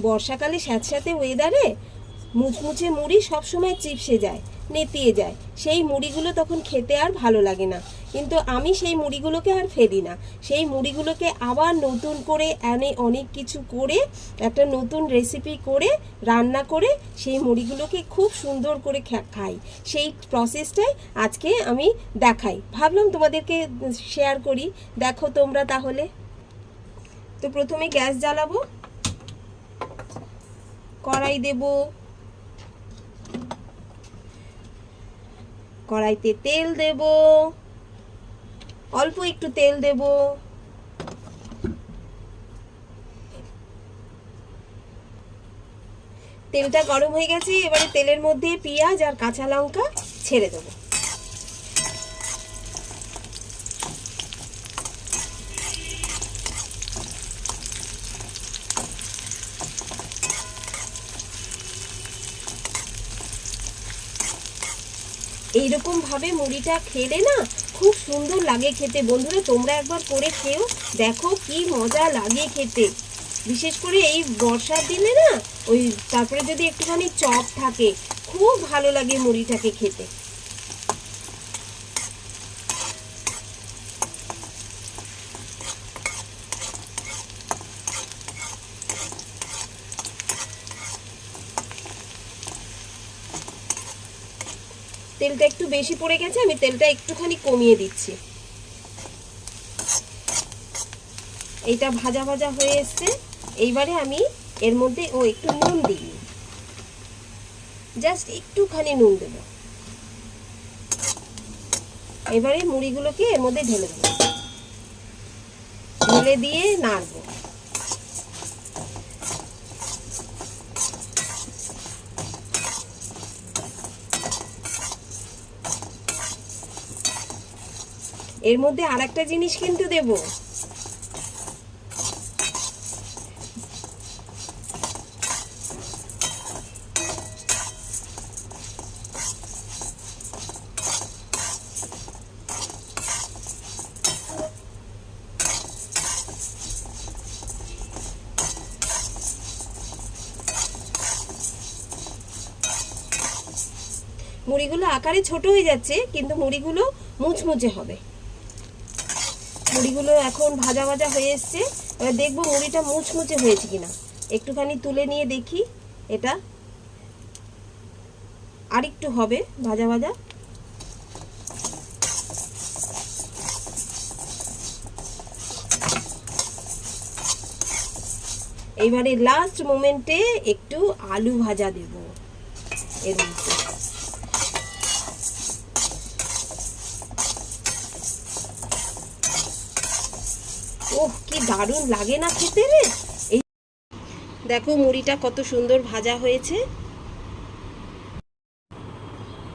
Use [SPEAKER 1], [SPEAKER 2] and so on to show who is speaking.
[SPEAKER 1] বর্ষাকালে স্যাঁতস্যাঁতে ওয়েদারে মুচমুচে মুড়ি সবসময় চিপসে যায়, নেতিয়ে যায়, সেই মুড়িগুলো তখন খেতে আর ভালো লাগে না। কিন্তু আমি সেই মুড়িগুলোকে আর ফেলি না, সেই মুড়িগুলোকে আবার নতুন করে অনেক কিছু করে একটা নতুন রেসিপি করে রান্না করে সেই মুড়িগুলোকে খুব সুন্দর করে খাই। সেই প্রসেসটাই আজকে আমি দেখাই, ভাবলাম তোমাদেরকে শেয়ার করি, দেখো তোমরা তাহলে। তো প্রথমে গ্যাস জ্বালাবো, কড়াই দেব, কড়াইতে তেল দেব, অল্প একটু তেল দেব, তেলটা গরম হয়ে গেছে। এবারে তেলের মধ্যে পেঁয়াজ আর কাঁচা লঙ্কা ছেড়ে দেবো। এইরকম ভাবে মুড়িটা খেলে না খুব সুন্দর লাগে খেতে। বন্ধুরা তোমরা একবার করে খেও, দেখো কি মজা লাগে খেতে। বিশেষ করে এই বর্ষার দিনে না, ওই তারপরে যদি একটুখানি চপ থাকে, খুব ভালো লাগে মুড়িটাকে খেতে। তেলটা একটু বেশি পড়ে গেছে, আমি তেলটা একটুখানি কমিয়ে দিচ্ছি। এইটা ভাজা ভাজা হয়ে এসছে। এইবারে আমি এর মধ্যে একটু নুন দিই, জাস্ট একটুখানি নুন দেব। এবারে মুড়িগুলোকে এর মধ্যে ঢেলে দেব, ঢেলে দিয়ে নাড়বো। এর মধ্যে আরেকটা জিনিস কিন্তু দেব, মুড়িগুলো আকারে ছোট হয়ে যাচ্ছে কিন্তু মুড়িগুলো মুচমুচে হবে। মুড়িগুলো এখন ভাজা ভাজা হয়ে এসছে। এবার দেখবো মুড়িটা মুচমুচে হয়েছে কিনা, একটুখানি তুলে নিয়ে দেখি। এটা আরেকটু হবে ভাজা ভাজা। এইবারে লাস্ট মোমেন্টে একটু আলু ভাজা দেব এর মধ্যে। ওহ কি দারুণ লাগে না খেতে রে। এই দেখো মুড়িটা কত সুন্দর ভাজা হয়েছে।